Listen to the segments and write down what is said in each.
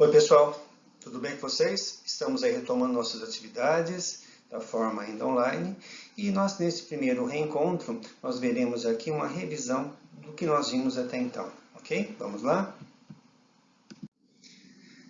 Oi pessoal, tudo bem com vocês? Estamos aí retomando nossas atividades da forma ainda online e nós nesse primeiro reencontro nós veremos aqui uma revisão do que nós vimos até então, ok? Vamos lá?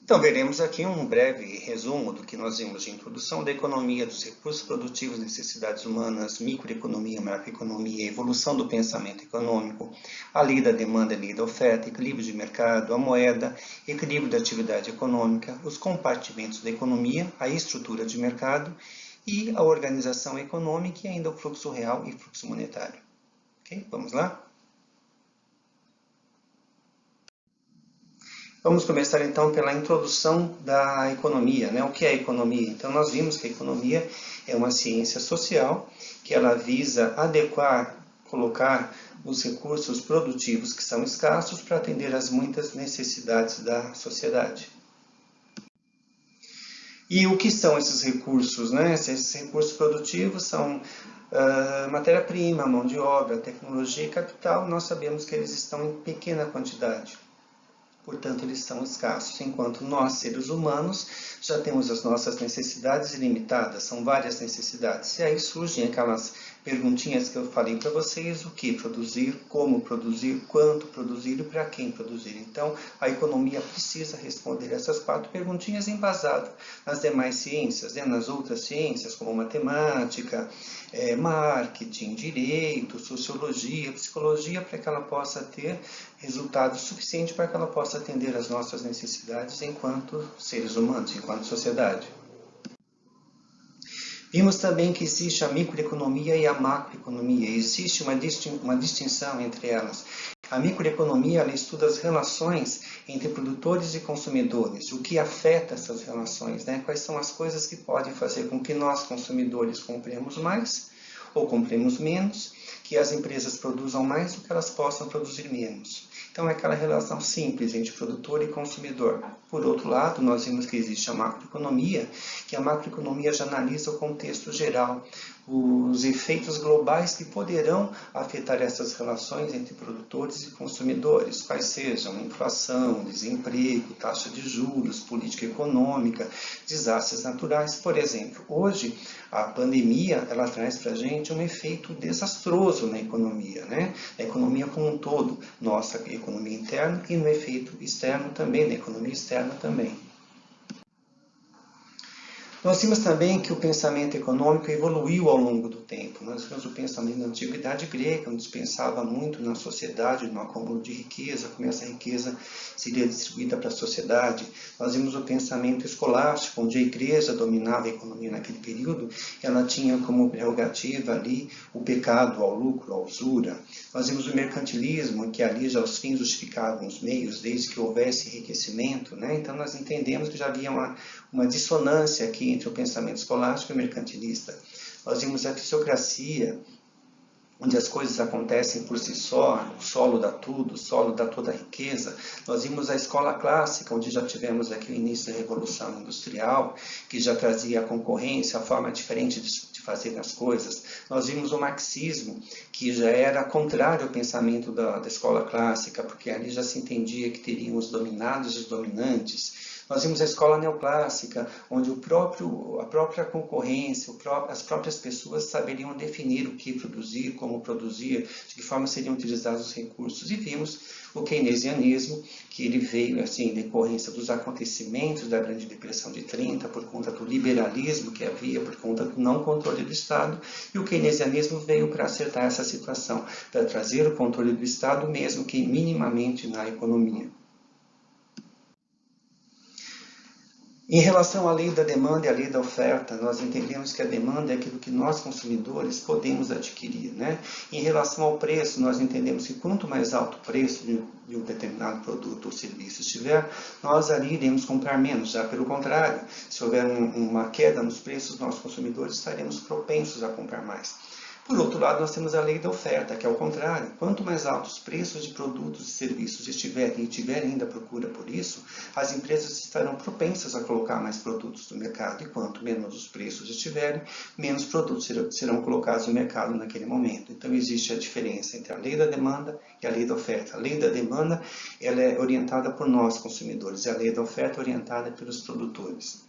Então veremos aqui um breve resumo do que nós vimos de introdução da economia, dos recursos produtivos, necessidades humanas, microeconomia, macroeconomia, evolução do pensamento econômico, a lei da demanda e a lei da oferta, equilíbrio de mercado, a moeda, equilíbrio da atividade econômica, os compartimentos da economia, a estrutura de mercado e a organização econômica e ainda o fluxo real e fluxo monetário. Ok? Vamos lá? Vamos começar então pela introdução da economia, né? O que é a economia? Então nós vimos que a economia é uma ciência social que ela visa adequar, colocar os recursos produtivos que são escassos para atender às muitas necessidades da sociedade. E o que são esses recursos, né? Esses recursos produtivos são matéria-prima, mão de obra, tecnologia e capital. Nós sabemos que eles estão em pequena quantidade. Portanto, eles são escassos, enquanto nós, seres humanos, já temos as nossas necessidades ilimitadas, são várias necessidades. E aí surgem aquelas perguntinhas que eu falei para vocês, o que produzir, como produzir, quanto produzir e para quem produzir. Então, a economia precisa responder essas 4 perguntinhas embasadas nas demais ciências, né? Nas outras ciências, como matemática, marketing, direito, sociologia, psicologia, para que ela possa ter resultado suficiente para que ela possa atender às nossas necessidades enquanto seres humanos, enquanto sociedade. Vimos também que existe a microeconomia e a macroeconomia. Existe uma distinção entre elas. A microeconomia ela estuda as relações entre produtores e consumidores, o que afeta essas relações, né? Quais são as coisas que podem fazer com que nós, consumidores, compremos mais ou compremos menos, que as empresas produzam mais ou que elas possam produzir menos. Então, é aquela relação simples entre produtor e consumidor. Por outro lado, nós vimos que existe a macroeconomia, que a macroeconomia já analisa o contexto geral, os efeitos globais que poderão afetar essas relações entre produtores e consumidores, quais sejam inflação, desemprego, taxa de juros, política econômica, desastres naturais. Por exemplo, hoje a pandemia ela traz para a gente um efeito desastroso na economia, né? A economia como um todo, nossa economia interna e no efeito externo também, na economia externa também. Nós vimos também que o pensamento econômico evoluiu ao longo do tempo. Nós vimos o pensamento da antiguidade grega, onde se pensava muito na sociedade, no acúmulo de riqueza, como essa riqueza seria distribuída para a sociedade. Nós vimos o pensamento escolástico, onde a igreja dominava a economia naquele período, ela tinha como prerrogativa ali o pecado ao lucro, à usura. Nós vimos o mercantilismo, em que ali já os fins justificavam os meios, desde que houvesse enriquecimento, né? Então nós entendemos que já havia uma dissonância aqui entre o pensamento escolástico e mercantilista. Nós vimos a fisiocracia, onde as coisas acontecem por si só, o solo dá tudo, o solo dá toda a riqueza. Nós vimos a escola clássica, onde já tivemos aqui o início da Revolução Industrial, que já trazia a concorrência, a forma diferente de fazer as coisas. Nós vimos o marxismo, que já era contrário ao pensamento da escola clássica, porque ali já se entendia que teriam os dominados e os dominantes. Nós vimos a escola neoclássica, onde a própria concorrência, as próprias pessoas saberiam definir o que produzir, como produzir, de que forma seriam utilizados os recursos. E vimos o keynesianismo, que ele veio assim, em decorrência dos acontecimentos da Grande Depressão de 30, por conta do liberalismo que havia, por conta do não controle do Estado, e o keynesianismo veio para acertar essa situação, para trazer o controle do Estado, mesmo que minimamente na economia. Em relação à lei da demanda e à lei da oferta, nós entendemos que a demanda é aquilo que nós, consumidores, podemos adquirir, né? Em relação ao preço, nós entendemos que quanto mais alto o preço de um determinado produto ou serviço estiver, nós ali iremos comprar menos. Já pelo contrário, se houver uma queda nos preços, nós, consumidores, estaremos propensos a comprar mais. Por outro lado, nós temos a lei da oferta, que é o contrário. Quanto mais altos os preços de produtos e serviços estiverem e tiver ainda procura por isso, as empresas estarão propensas a colocar mais produtos no mercado. E quanto menos os preços estiverem, menos produtos serão colocados no mercado naquele momento. Então, existe a diferença entre a lei da demanda e a lei da oferta. A lei da demanda ela é orientada por nós, consumidores, e a lei da oferta é orientada pelos produtores.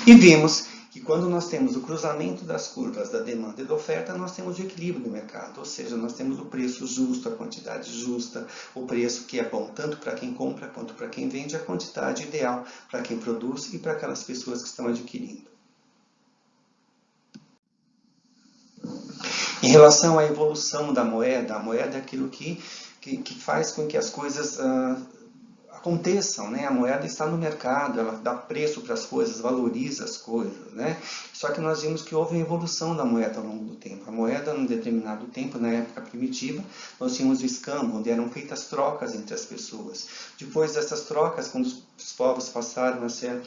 E vimos que quando nós temos o cruzamento das curvas da demanda e da oferta, nós temos o equilíbrio do mercado, ou seja, nós temos o preço justo, a quantidade justa, o preço que é bom tanto para quem compra quanto para quem vende, a quantidade ideal para quem produz e para aquelas pessoas que estão adquirindo. Em relação à evolução da moeda, a moeda é aquilo que faz com que as coisas aconteçam, né? A moeda está no mercado, ela dá preço para as coisas, valoriza as coisas, né? Só que nós vimos que houve uma evolução da moeda ao longo do tempo. A moeda, num determinado tempo, na época primitiva, nós tínhamos o escambo, onde eram feitas trocas entre as pessoas. Depois dessas trocas, quando os povos passaram a ser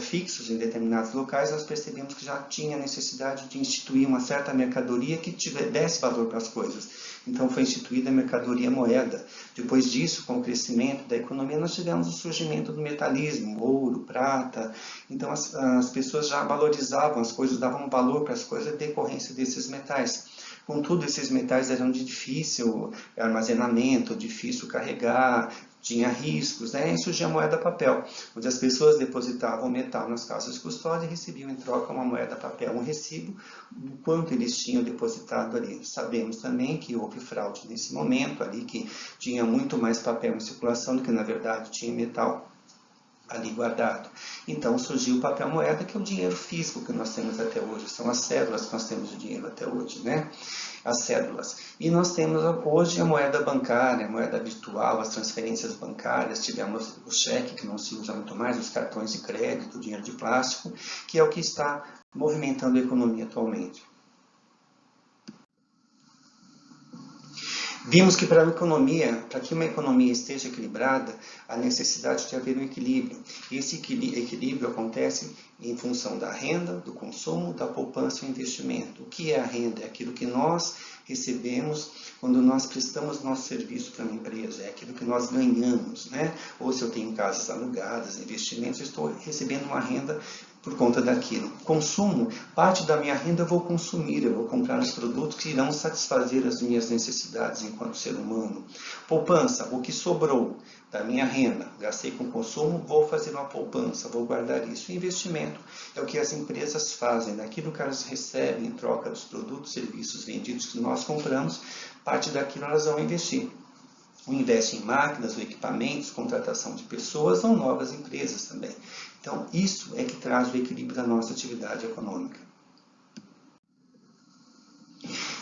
fixos em determinados locais, nós percebemos que já tinha necessidade de instituir uma certa mercadoria que desse valor para as coisas. Então foi instituída a mercadoria moeda. Depois disso, com o crescimento da economia, nós tivemos o surgimento do metalismo, ouro, prata. Então as pessoas já valorizavam as coisas, davam valor para as coisas em decorrência desses metais. Contudo, esses metais eram de difícil armazenamento, difícil carregar, tinha riscos, né? E surgia a moeda papel, onde as pessoas depositavam metal nas casas de custódia e recebiam em troca uma moeda papel, um recibo do quanto eles tinham depositado ali. Sabemos também que houve fraude nesse momento ali, que tinha muito mais papel em circulação do que na verdade tinha metal ali guardado. Então surgiu o papel moeda, que é o dinheiro físico que nós temos até hoje, são as cédulas que nós temos de dinheiro até hoje, né? As cédulas. E nós temos hoje a moeda bancária, a moeda virtual, as transferências bancárias, tivemos o cheque, que não se usa muito mais, os cartões de crédito, o dinheiro de plástico, que é o que está movimentando a economia atualmente. Vimos que para que uma economia esteja equilibrada, há necessidade de haver um equilíbrio. Esse equilíbrio acontece em função da renda, do consumo, da poupança e do investimento. O que é a renda? É aquilo que nós recebemos quando nós prestamos nosso serviço para uma empresa, é aquilo que nós ganhamos, né? Ou se eu tenho casas alugadas, investimentos, eu estou recebendo uma renda por conta daquilo. Consumo, parte da minha renda eu vou consumir, eu vou comprar os produtos que irão satisfazer as minhas necessidades enquanto ser humano. Poupança, o que sobrou da minha renda, gastei com consumo, vou fazer uma poupança, vou guardar isso. Investimento é o que as empresas fazem, daquilo que elas recebem em troca dos produtos e serviços vendidos que nós compramos, parte daquilo elas vão investir. Investe em máquinas ou equipamentos, contratação de pessoas ou novas empresas também. Então, isso é que traz o equilíbrio da nossa atividade econômica.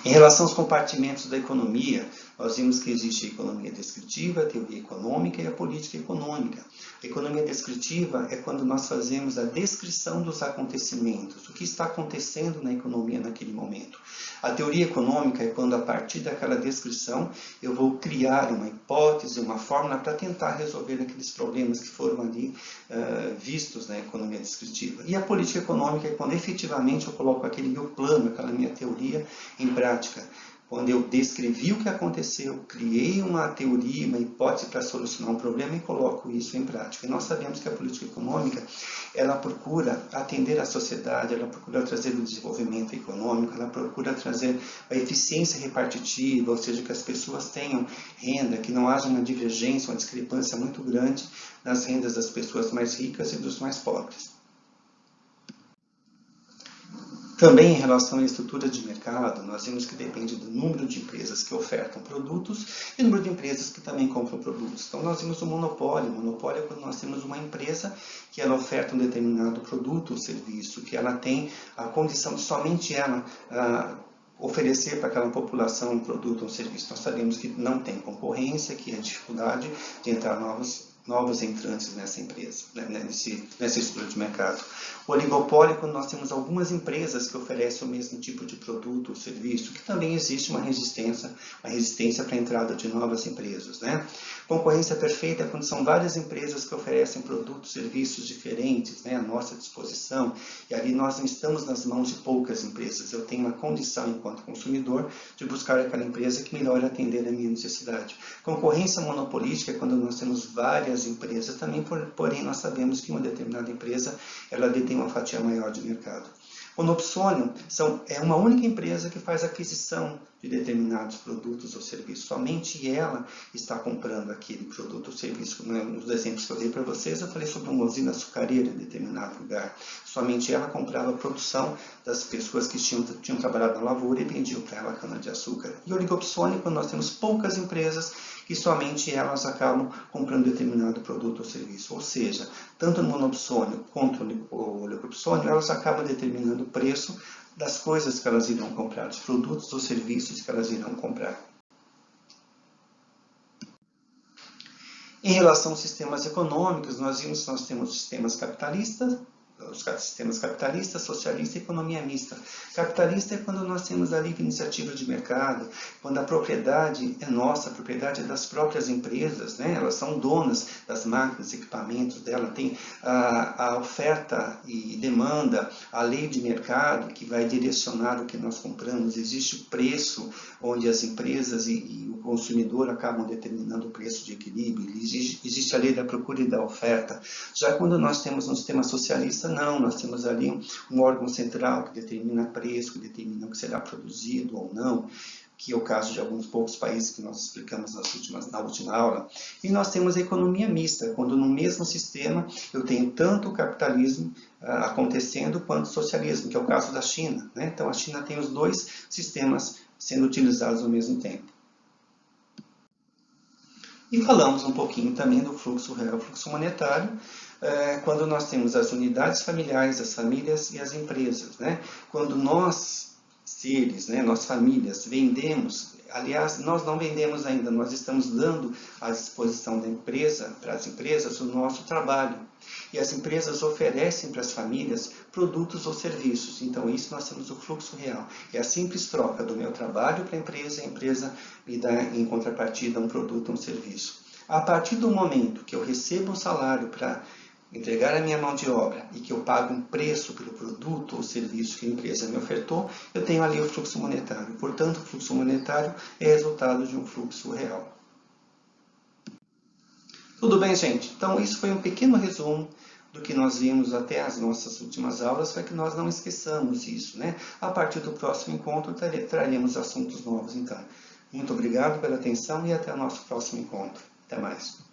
Em relação aos compartimentos da economia, nós vimos que existe a economia descritiva, a teoria econômica e a política econômica. A economia descritiva é quando nós fazemos a descrição dos acontecimentos, o que está acontecendo na economia naquele momento. A teoria econômica é quando, a partir daquela descrição, eu vou criar uma hipótese, uma fórmula para tentar resolver aqueles problemas que foram ali vistos na economia descritiva. E a política econômica é quando efetivamente eu coloco aquele meu plano, aquela minha teoria em prática. Quando eu descrevi o que aconteceu, criei uma teoria, uma hipótese para solucionar um problema e coloco isso em prática. E nós sabemos que a política econômica, ela procura atender a sociedade, ela procura trazer o desenvolvimento econômico, ela procura trazer a eficiência repartitiva, ou seja, que as pessoas tenham renda, que não haja uma divergência, uma discrepância muito grande nas rendas das pessoas mais ricas e dos mais pobres. Também em relação à estrutura de mercado, nós vimos que depende do número de empresas que ofertam produtos e o número de empresas que também compram produtos. Então nós vimos o monopólio. O monopólio é quando nós temos uma empresa que ela oferta um determinado produto ou serviço, que ela tem a condição de somente ela oferecer para aquela população um produto ou um serviço. Nós sabemos que não tem concorrência, que é a dificuldade de entrar novos novos entrantes nessa empresa, né, nessa estrutura de mercado. O oligopólio, quando nós temos algumas empresas que oferecem o mesmo tipo de produto ou serviço, que também existe uma resistência para a entrada de novas empresas, né? Concorrência perfeita é quando são várias empresas que oferecem produtos, serviços diferentes, né, à nossa disposição, e ali nós não estamos nas mãos de poucas empresas. Eu tenho uma condição, enquanto consumidor, de buscar aquela empresa que melhor atender a minha necessidade. Concorrência monopolística é quando nós temos várias empresas também, porém nós sabemos que uma determinada empresa ela detém uma fatia maior de mercado. Monopsônio é uma única empresa que faz aquisição de determinados produtos ou serviços. Somente ela está comprando aquele produto ou serviço. Nos exemplos que eu dei para vocês, eu falei sobre uma usina açucareira em determinado lugar. Somente ela comprava a produção das pessoas que tinham trabalhado na lavoura e vendiam para ela a cana-de-açúcar. E oligopsônio, quando nós temos poucas empresas que somente elas acabam comprando determinado produto ou serviço. Ou seja, tanto no monopsônio quanto no oligopsônio, elas acabam determinando o preço das coisas que elas irão comprar, dos produtos ou serviços que elas irão comprar. Em relação aos sistemas econômicos, nós temos sistemas capitalistas, os sistemas capitalista, socialista e economia mista. Capitalista é quando nós temos a livre iniciativa de mercado, quando a propriedade é nossa, a propriedade é das próprias empresas, né? Elas são donas das máquinas, equipamentos dela, tem a oferta e demanda, a lei de mercado que vai direcionar o que nós compramos, existe o preço onde as empresas e o consumidor acabam determinando o preço de equilíbrio, existe a lei da procura e da oferta. Já quando nós temos um sistema socialista, não, nós temos ali um órgão central que determina preço, que determina o que será produzido ou não, que é o caso de alguns poucos países que nós explicamos na última aula. E nós temos a economia mista, quando no mesmo sistema eu tenho tanto o capitalismo acontecendo quanto o socialismo, que é o caso da China, né? Então a China tem os dois sistemas sendo utilizados ao mesmo tempo. E falamos um pouquinho também do fluxo real, fluxo monetário, quando nós temos as unidades familiares, as famílias e as empresas, né? Quando nós, seres, né, nós famílias, vendemos, aliás, nós não vendemos ainda, nós estamos dando à disposição da empresa, para as empresas, o nosso trabalho. E as empresas oferecem para as famílias produtos ou serviços. Então, isso nós temos o fluxo real. É a simples troca do meu trabalho para a empresa me dá em contrapartida um produto ou um serviço. A partir do momento que eu recebo um salário para entregar a minha mão de obra e que eu pago um preço pelo produto ou serviço que a empresa me ofertou, eu tenho ali o fluxo monetário. Portanto, o fluxo monetário é resultado de um fluxo real. Tudo bem, gente? Então, isso foi um pequeno resumo do que nós vimos até as nossas últimas aulas, para que nós não esqueçamos isso, né? A partir do próximo encontro, traremos assuntos novos, então. Muito obrigado pela atenção e até o nosso próximo encontro. Até mais.